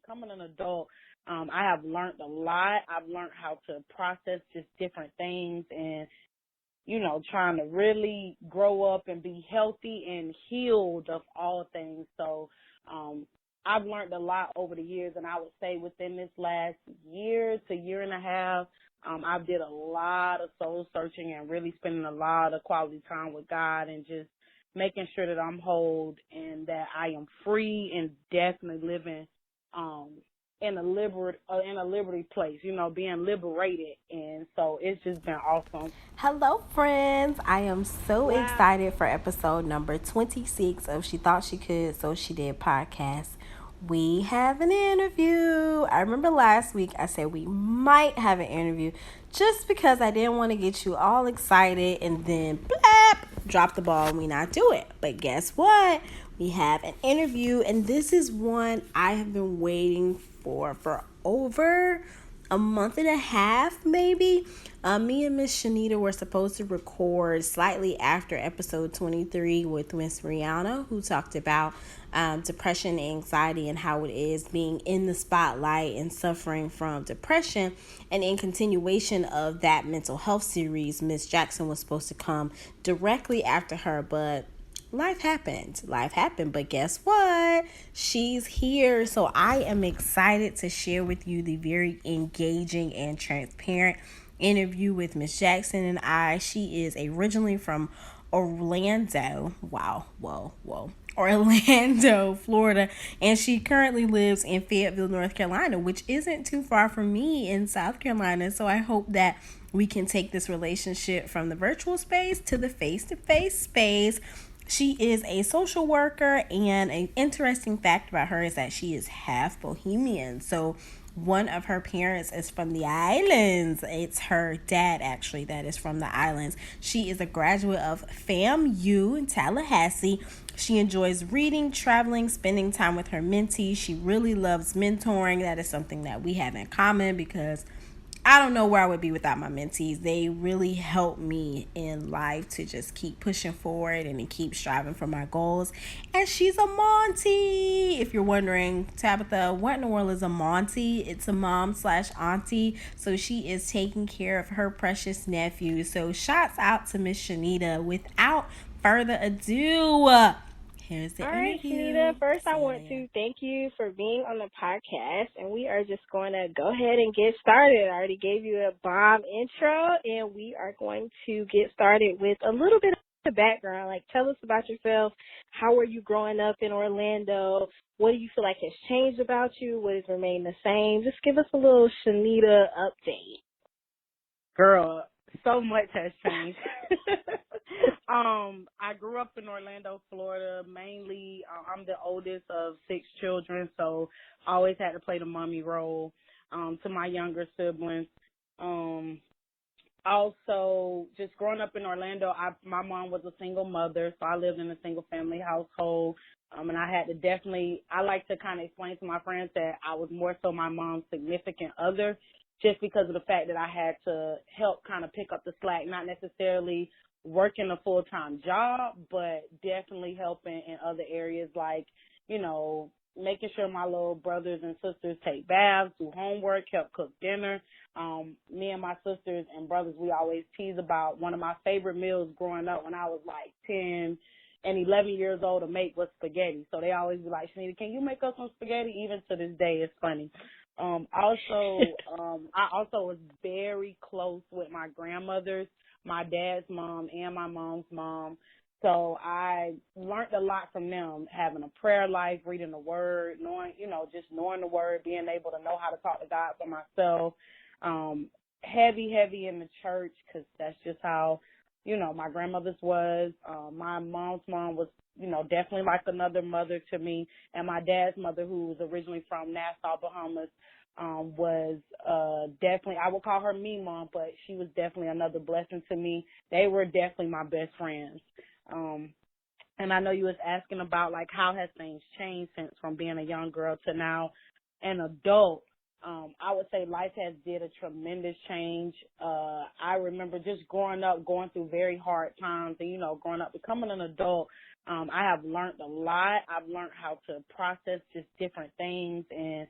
becoming an adult, I have learned a lot. I've learned how to process just different things and, trying to really grow up and be healthy and healed of all things. So, I've learned a lot over the years, and I would say within this last year to year and a half, I did a lot of soul searching and really spending a lot of quality time with God and just making sure that I'm whole and that I am free and definitely living in a liberty place, being liberated. And so it's just been awesome. Hello, friends. I am so Wow. excited for episode number 26 of She Thought She Could, So She Did podcast. We have an interview. I remember last week I said we might have an interview just because I didn't want to get you all excited and then blap, drop the ball and we not do it. But guess what? We have an interview, and this is one I have been waiting for over a month and a half, maybe. Me and Miss Shanita were supposed to record slightly after episode 23 with Miss Rihanna, who talked about depression and anxiety and how it is being in the spotlight and suffering from depression. And in continuation of that mental health series, Miss Jackson was supposed to come directly after her, but life happened, but guess what? She's here. So I am excited to share with you the very engaging and transparent interview with Miss Jackson and I. She is originally from Orlando. Wow, whoa. Orlando, Florida, and she currently lives in Fayetteville, North Carolina, which isn't too far from me in South Carolina. So I hope that we can take this relationship from the virtual space to the face-to-face space. She is a social worker, and an interesting fact about her is that she is half Bohemian. So one of her parents is from the islands. It's her dad, actually, that is from the islands. She is a graduate of FAMU in Tallahassee. She enjoys reading, traveling, spending time with her mentees. She really loves mentoring. That is something that we have in common because I don't know where I would be without my mentees. They really help me in life to just keep pushing forward and to keep striving for my goals. And she's a mauntie. If you're wondering, Tabitha, what in the world is a mauntie? It's a mom/auntie. So she is taking care of her precious nephew. So shouts out to Miss Shanita. Without further ado, here's the All right, interview. Shanita. First, I want to thank you for being on the podcast, and we are just going to go ahead and get started. I already gave you a bomb intro, and we are going to get started with a little bit of the background. Like, tell us about yourself. How were you growing up in Orlando? What do you feel like has changed about you? What has remained the same? Just give us a little Shanita update. Girl, so much has changed. I grew up in Orlando, Florida. Mainly, I'm the oldest of 6 children, so I always had to play the mommy role to my younger siblings. Also, just growing up in Orlando, my mom was a single mother, so I lived in a single family household. And I had to I like to kind of explain to my friends that I was more so my mom's significant other, just because of the fact that I had to help kind of pick up the slack, not necessarily working a full-time job, but definitely helping in other areas like, making sure my little brothers and sisters take baths, do homework, help cook dinner. Me and my sisters and brothers, we always tease about one of my favorite meals growing up when I was like 10 and 11 years old to make was spaghetti. So they always be like, Shanita, can you make us some spaghetti? Even to this day, it's funny. I also was very close with my grandmothers, my dad's mom and my mom's mom. So I learned a lot from them, having a prayer life, reading the word, just knowing the word, being able to know how to talk to God for myself. Heavy in the church, because that's just how, my grandmother's was. My mom's mom was, definitely like another mother to me. And my dad's mother, who was originally from Nassau, Bahamas, was definitely, I would call her me mom, but she was definitely another blessing to me. They were definitely my best friends. And I know you was asking about like how has things changed since from being a young girl to now an adult. I would say life has did a tremendous change. I remember just growing up, going through very hard times and, growing up, becoming an adult. I have learned a lot. I've learned how to process just different things and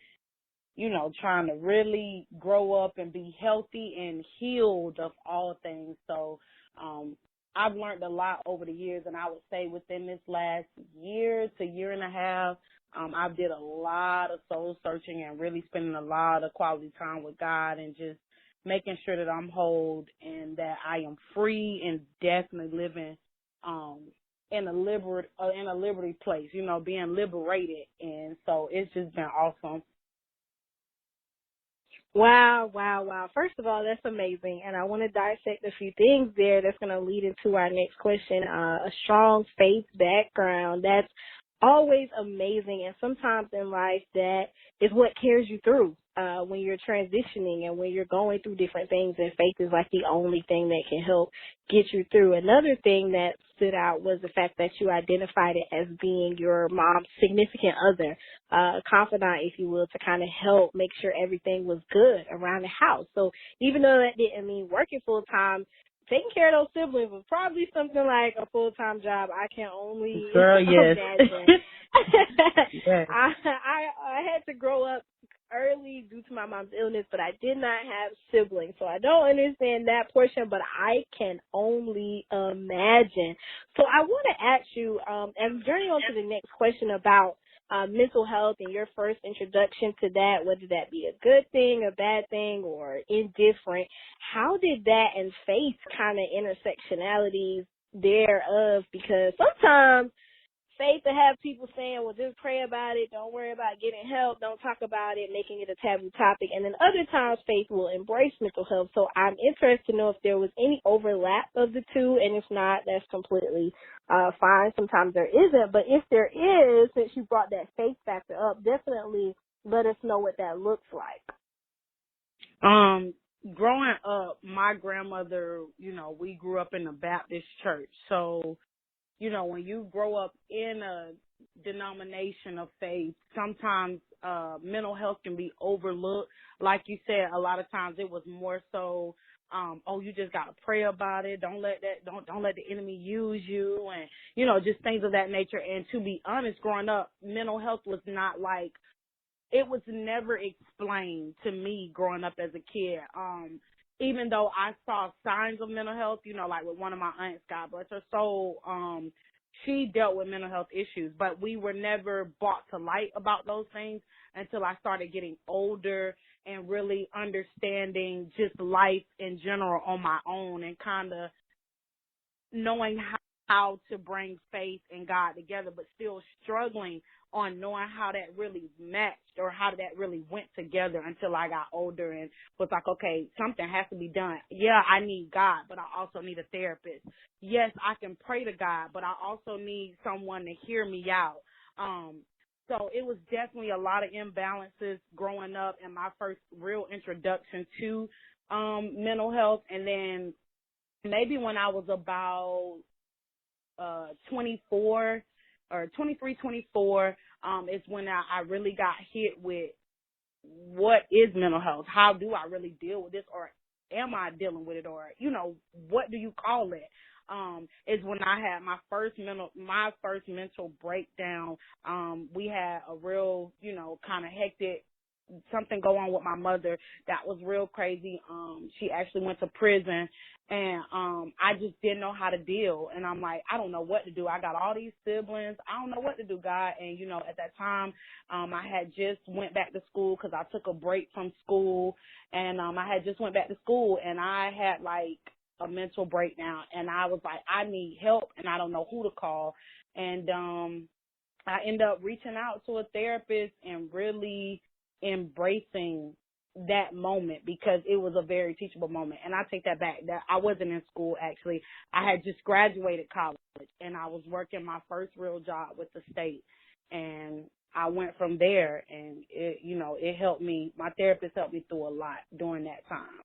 trying to really grow up and be healthy and healed of all things. So I've learned a lot over the years, and I would say within this last year to year and a half, I've did a lot of soul searching and really spending a lot of quality time with God and just making sure that I'm whole and that I am free and definitely living in a liberty place, being liberated. And so it's just been awesome. Wow, wow, wow. First of all, that's amazing. And I want to dissect a few things there that's going to lead into our next question. A strong faith background. That's always amazing. And sometimes in life, that is what carries you through when you're transitioning and when you're going through different things. And faith is like the only thing that can help get you through. Another thing that stood out was the fact that you identified it as being your mom's significant other, confidant, if you will, to kind of help make sure everything was good around the house. So even though that didn't mean working full time, taking care of those siblings was probably something like a full-time job. I can only imagine. Yes. I had to grow up early due to my mom's illness, but I did not have siblings, so I don't understand that portion, but I can only imagine. So I want to ask you, and journey on to the next question about mental health and your first introduction to that, whether that be a good thing, a bad thing, or indifferent. How did that and faith kind of intersectionalities thereof? Because sometimes faith to have people saying, well, just pray about it, don't worry about getting help, don't talk about it, making it a taboo topic. And then other times faith will embrace mental health. So I'm interested to know if there was any overlap of the two, and if not, that's completely fine. Sometimes there isn't. But if there is, since you brought that faith factor up, definitely let us know what that looks like. Growing up, my grandmother, we grew up in a Baptist church. So when you grow up in a denomination of faith, sometimes mental health can be overlooked. Like you said, a lot of times it was more so, you just gotta pray about it. Don't let the enemy use you, and just things of that nature. And to be honest, growing up, mental health was not like, it was never explained to me growing up as a kid. Even though I saw signs of mental health, like with one of my aunts, God bless her soul, she dealt with mental health issues, but we were never brought to light about those things until I started getting older and really understanding just life in general on my own and kind of knowing how to bring faith and God together, but still struggling on knowing how that really matched or how that really went together until I got older and was like, okay, something has to be done. Yeah, I need God, but I also need a therapist. Yes, I can pray to God, but I also need someone to hear me out. So it was definitely a lot of imbalances growing up and my first real introduction to mental health. And then maybe when I was about 24 or 23, 24, is when I really got hit with what is mental health? How do I really deal with this, or am I dealing with it, or, what do you call it? Is when I had my first mental breakdown. We had a real, kind of hectic something go on with my mother that was real crazy. She actually went to prison, and I just didn't know how to deal. And I'm like, I don't know what to do. I got all these siblings. I don't know what to do, God. And, at that time, I had just went back to school because I took a break from school, and I had just went back to school, and I had like a mental breakdown, and I was like, I need help, and I don't know who to call. And I ended up reaching out to a therapist and really embracing that moment because it was a very teachable moment. And I take that back. That I wasn't in school, actually. I had just graduated college, and I was working my first real job with the state. And I went from there, and it helped me. My therapist helped me through a lot during that time.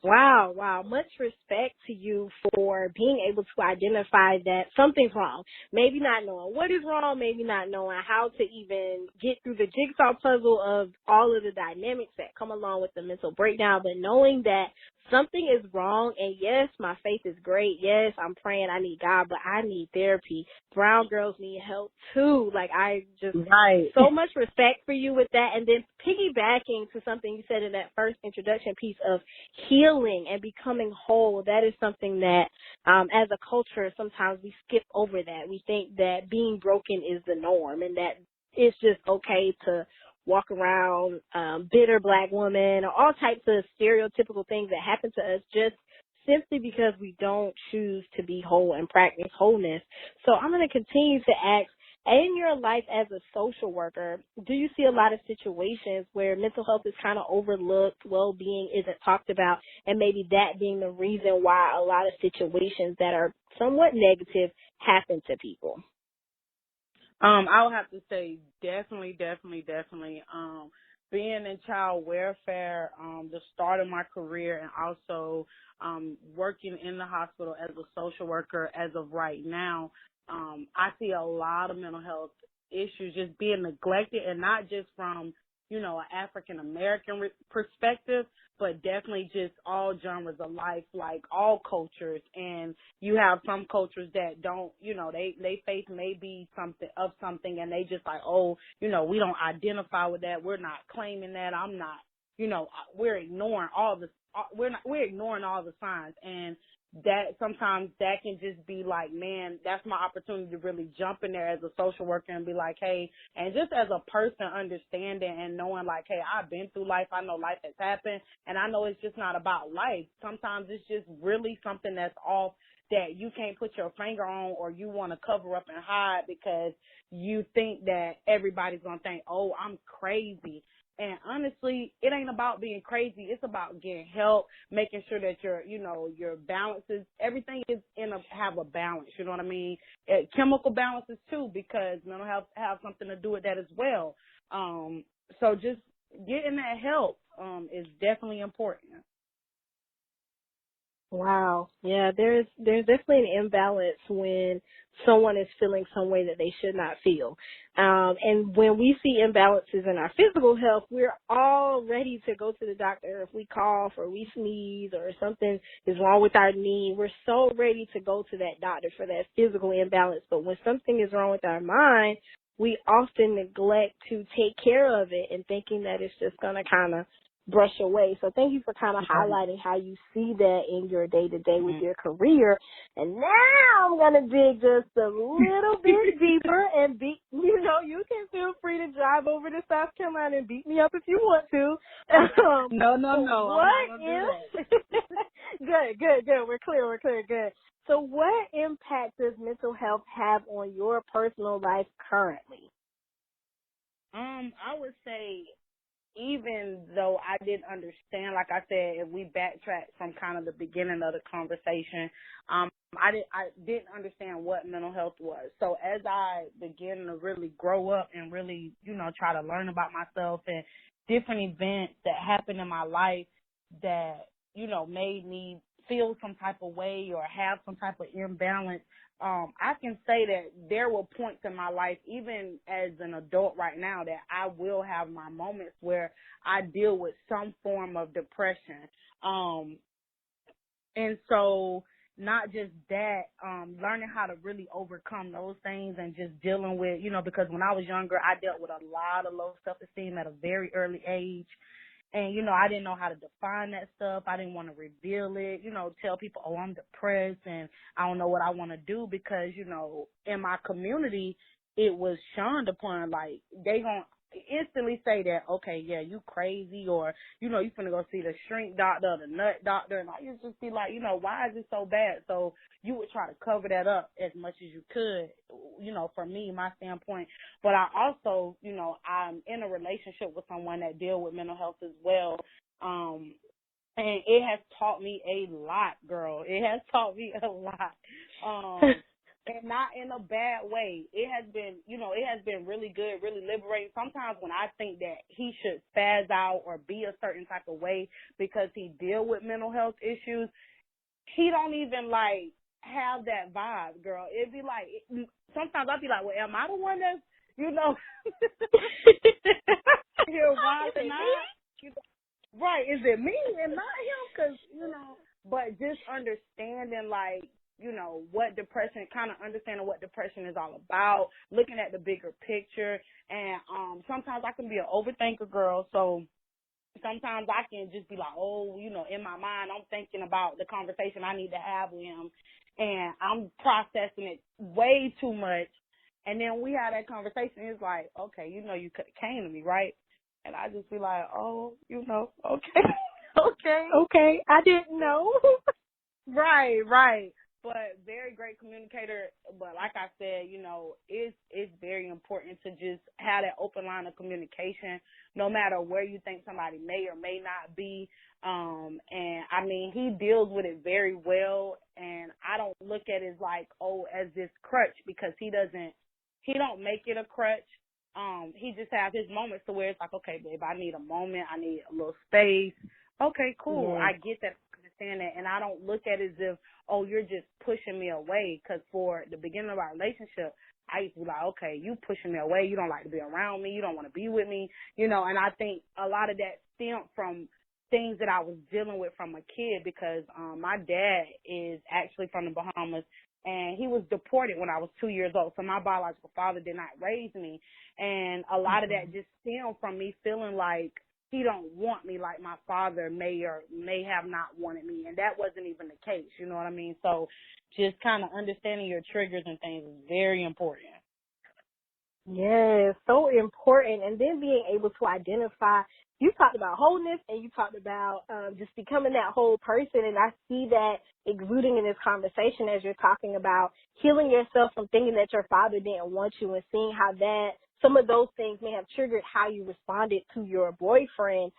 Wow. Much respect to you for being able to identify that something's wrong. Maybe not knowing what is wrong, maybe not knowing how to even get through the jigsaw puzzle of all of the dynamics that come along with the mental breakdown, but knowing that something is wrong, and yes, my faith is great. Yes, I'm praying, I need God, but I need therapy. Brown girls need help too. Like, I just, Right. so much respect for you with that. And then piggybacking to something you said in that first introduction piece of healing and becoming whole, that is something that, as a culture, sometimes we skip over that. We think that being broken is the norm and that it's just okay to walk around bitter black woman, or all types of stereotypical things that happen to us just simply because we don't choose to be whole and practice wholeness. So I'm going to continue to ask, in your life as a social worker, do you see a lot of situations where mental health is kind of overlooked, well-being isn't talked about, and maybe that being the reason why a lot of situations that are somewhat negative happen to people? I would have to say definitely. Being in child welfare, the start of my career, and also working in the hospital as a social worker as of right now, I see a lot of mental health issues just being neglected, and not just from, an African American perspective, but definitely just all genres of life, like all cultures. And you have some cultures that don't, they face maybe something and they just like, oh, we don't identify with that. We're not claiming that. I'm not, we're ignoring we're ignoring all the signs. And that sometimes that can just be like, man, that's my opportunity to really jump in there as a social worker and be like, hey, and just as a person understanding and knowing like, hey, I've been through life. I know life has happened, and I know it's just not about life. Sometimes it's just really something that's off that you can't put your finger on, or you want to cover up and hide because you think that everybody's going to think, oh, I'm crazy. And honestly, it ain't about being crazy. It's about getting help, making sure that your balances, everything is have a balance. You know what I mean? Chemical balances too, because mental health have something to do with that as well. So just getting that help, is definitely important. Wow. Yeah, there's definitely an imbalance when someone is feeling some way that they should not feel. And when we see imbalances in our physical health, we're all ready to go to the doctor. If we cough or we sneeze or something is wrong with our knee, we're so ready to go to that doctor for that physical imbalance. But when something is wrong with our mind, we often neglect to take care of it and thinking that it's just going to kind of brush away. So thank you for kind of highlighting how you see that in your day-to-day with your career. And now I'm going to dig just a little bit deeper and you can feel free to drive over to South Carolina and beat me up if you want to. No. What is good. We're clear. Good. So what impact does mental health have on your personal life currently? I would say, even though I didn't understand, like I said, if we backtrack from kind of the beginning of the conversation, I didn't understand what mental health was. So as I began to really grow up and really, try to learn about myself and different events that happened in my life that, made me feel some type of way or have some type of imbalance, I can say that there were points in my life, even as an adult right now, that I will have my moments where I deal with some form of depression. And so not just that, learning how to really overcome those things and just dealing with, because when I was younger, I dealt with a lot of low self-esteem at a very early age. And, I didn't know how to define that stuff. I didn't want to reveal it, tell people, oh, I'm depressed and I don't know what I want to do because, in my community, it was shunned upon. Like, they gonna instantly say that, okay, yeah, you crazy, or, you finna go see the shrink doctor or the nut doctor. And I used to be like, why is it so bad? So you would try to cover that up as much as you could, for me, my standpoint. But I also, I'm in a relationship with someone that deal with mental health as well. And it has taught me a lot, girl. It has taught me a lot. and not in a bad way. It has been, it has been really good, really liberating. Sometimes when I think that he should spaz out or be a certain type of way because he deal with mental health issues, he don't even like have that vibe, girl. It'd be like, sometimes I'd be like, well, am I the one that's, here wilding out? Right, is it me and not him? Because, but just understanding, like, what depression, kind of understanding what depression is all about, looking at the bigger picture. And sometimes I can be an overthinker, girl, so sometimes I can just be like, oh, in my mind, I'm thinking about the conversation I need to have with him, and I'm processing it way too much. And then we had that conversation. It's like, okay, you could have came to me, right? And I just be like, oh, okay. Okay, I didn't know. Right. But very great communicator. But like I said, it's very important to just have that open line of communication, no matter where you think somebody may or may not be. And I mean, he deals with it very well. And I don't look at it as like, as this crutch, because he don't make it a crutch. He just has his moments to where it's like, okay, babe, I need a moment. I need a little space. Okay, cool. Yeah. I get that. I understand that. And I don't look at it as if, you're just pushing me away. Because for the beginning of our relationship, I used to be like, okay, you pushing me away. You don't like to be around me. You don't want to be with me. And I think a lot of that stemmed from things that I was dealing with from a kid, because my dad is actually from the Bahamas, and he was deported when I was 2 years old. So my biological father did not raise me. And a lot of that just stemmed from me feeling like he don't want me like my father may or may have not wanted me. And that wasn't even the case. You know what I mean? So just kind of understanding your triggers and things is very important. Yes, so important. And then being able to identify, you talked about wholeness and you talked about just becoming that whole person. And I see that exuding in this conversation as you're talking about healing yourself from thinking that your father didn't want you, and seeing how that some of those things may have triggered how you responded to your boyfriend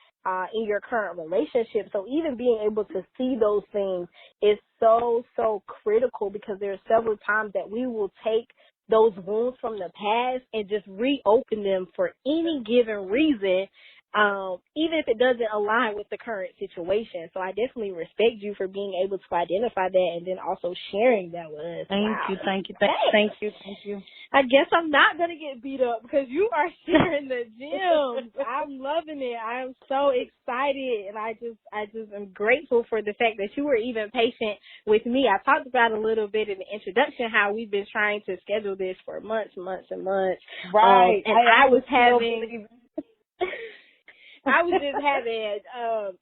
in your current relationship. So even being able to see those things is so, so critical, because there are several times that we will take those wounds from the past and just reopen them for any given reason, even if it doesn't align with the current situation. So I definitely respect you for being able to identify that and then also sharing that with us. Thank you. I guess I'm not going to get beat up because you are sharing the gems. I'm loving it. I am so excited, and I just am grateful for the fact that you were even patient with me. I talked about a little bit in the introduction how we've been trying to schedule this for months and months. Right. And I was just having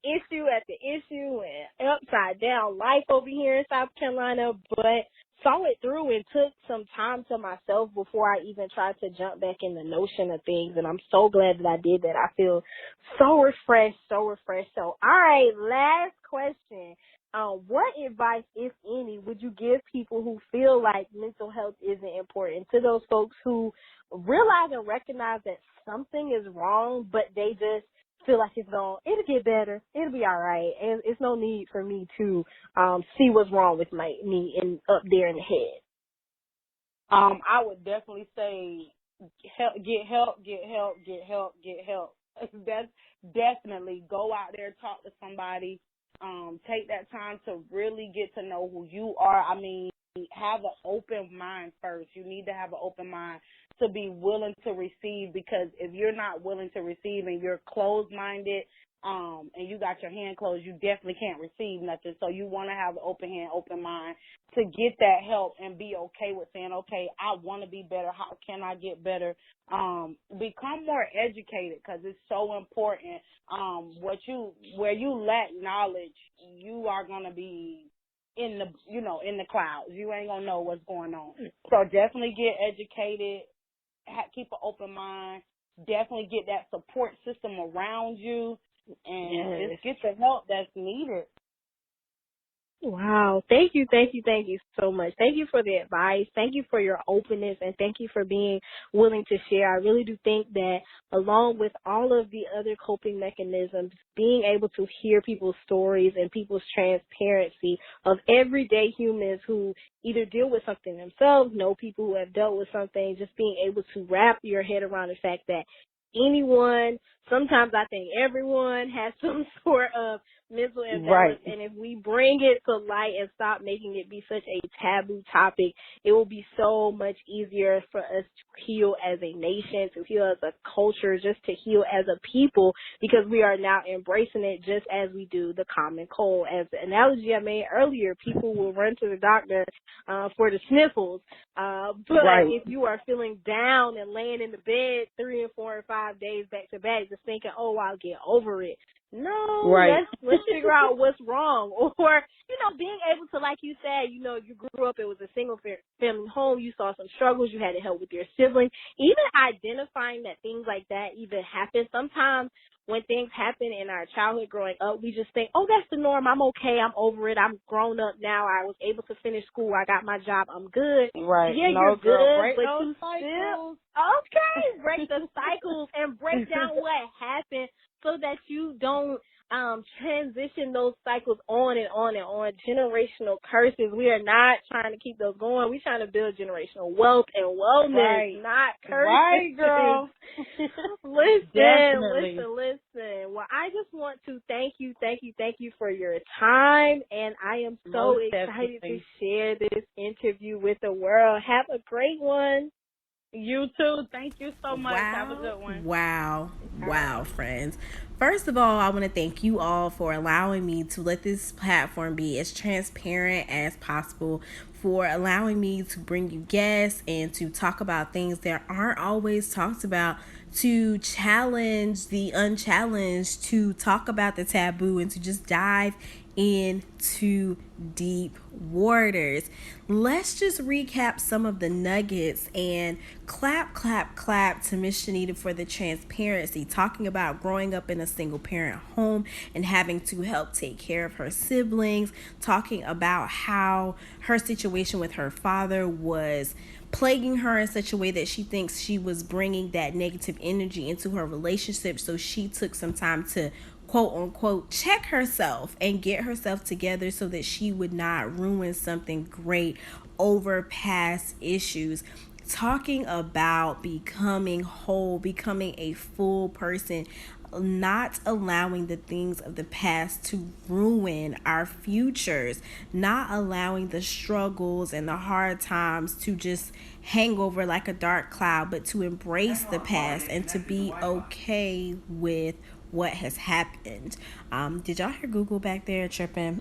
issue after issue and upside down life over here in South Carolina, but saw it through and took some time to myself before I even tried to jump back in the notion of things. And I'm so glad that I did that. I feel so refreshed. So, all right, last question. What advice, if any, would you give people who feel like mental health isn't important, to those folks who realize and recognize that something is wrong, but they just feel like it'll get better, it'll be all right, and it's no need for me to see what's wrong with me and up there in the head? I would definitely say get help. That's definitely go out there, talk to somebody, take that time to really get to know who you are. I mean, have an open mind first. You need to have an open mind to be willing to receive, because if you're not willing to receive and you're closed-minded, and you got your hand closed, you definitely can't receive nothing. So you want to have an open hand, open mind to get that help and be okay with saying, okay, I want to be better. How can I get better? Become more educated, because it's so important. Where you lack knowledge, you are going to be in the clouds. You ain't going to know what's going on. So definitely get educated. Keep an open mind. Definitely get that support system around you, and just get the help that's needed. Wow. Thank you, thank you, thank you so much. Thank you for the advice. Thank you for your openness, and thank you for being willing to share. I really do think that along with all of the other coping mechanisms, being able to hear people's stories and people's transparency of everyday humans who either deal with something themselves, know people who have dealt with something, just being able to wrap your head around the fact that anyone, sometimes I think everyone has some sort of mental imbalance, Right. and if we bring it to light and stop making it be such a taboo topic, it will be so much easier for us to heal as a nation, to heal as a culture, just to heal as a people, because we are now embracing it just as we do the common cold. As the analogy I made earlier, people will run to the doctor for the sniffles, but Right. if you are feeling down and laying in the bed 3 and 4 and 5 days back to back, just thinking, oh, I'll get over it. No, Right. let's figure out what's wrong. Or, being able to, like you said, you grew up, it was a single family home, you saw some struggles, you had to help with your siblings. Even identifying that things like that even happen. Sometimes when things happen in our childhood growing up, we just think, oh, that's the norm. I'm okay. I'm over it. I'm grown up now. I was able to finish school. I got my job. I'm good. Right. Yeah, No, you're girl, good, break but those you cycles. okay, break the cycles and break down what happened so that you don't transition those cycles on and on and on. Generational curses. We are not trying to keep those going. We're trying to build generational wealth and wellness, Right. not curses. Right, girl. Definitely. Listen. Well, I just want to thank you for your time, and I am so Most excited to definitely. share this interview with the world. Have a great one. You too. Thank you so much. Have a good one. Wow, friends. First of all, I want to thank you all for allowing me to let this platform be as transparent as possible, for allowing me to bring you guests and to talk about things that aren't always talked about, to challenge the unchallenged, to talk about the taboo, and to just dive into deep waters. Let's just recap some of the nuggets and clap to Miss Shanita for the transparency, talking about growing up in a single parent home and having to help take care of her siblings, talking about how her situation with her father was plaguing her in such a way that she thinks she was bringing that negative energy into her relationship. So she took some time to quote unquote check herself and get herself together so that she would not ruin something great over past issues. Talking about becoming whole, becoming a full person, not allowing the things of the past to ruin our futures, not allowing the struggles and the hard times to just hang over like a dark cloud, but to embrace the past and to be okay with what has happened. Did y'all hear Google back there tripping?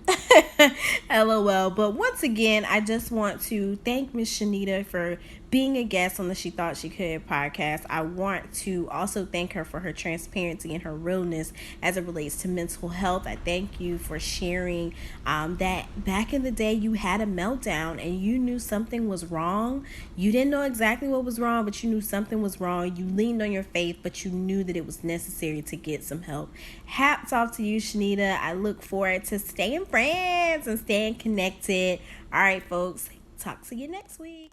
LOL. But once again, I just want to thank Miss Shanita for being a guest on the She Thought She Could podcast. I want to also thank her for her transparency and her realness as it relates to mental health. I thank you for sharing that back in the day you had a meltdown and you knew something was wrong. You didn't know exactly what was wrong, but you knew something was wrong. You leaned on your faith, but you knew that it was necessary to get some help. Hats off to you, Shanita. I look forward to staying friends and staying connected. All right, folks. Talk to you next week.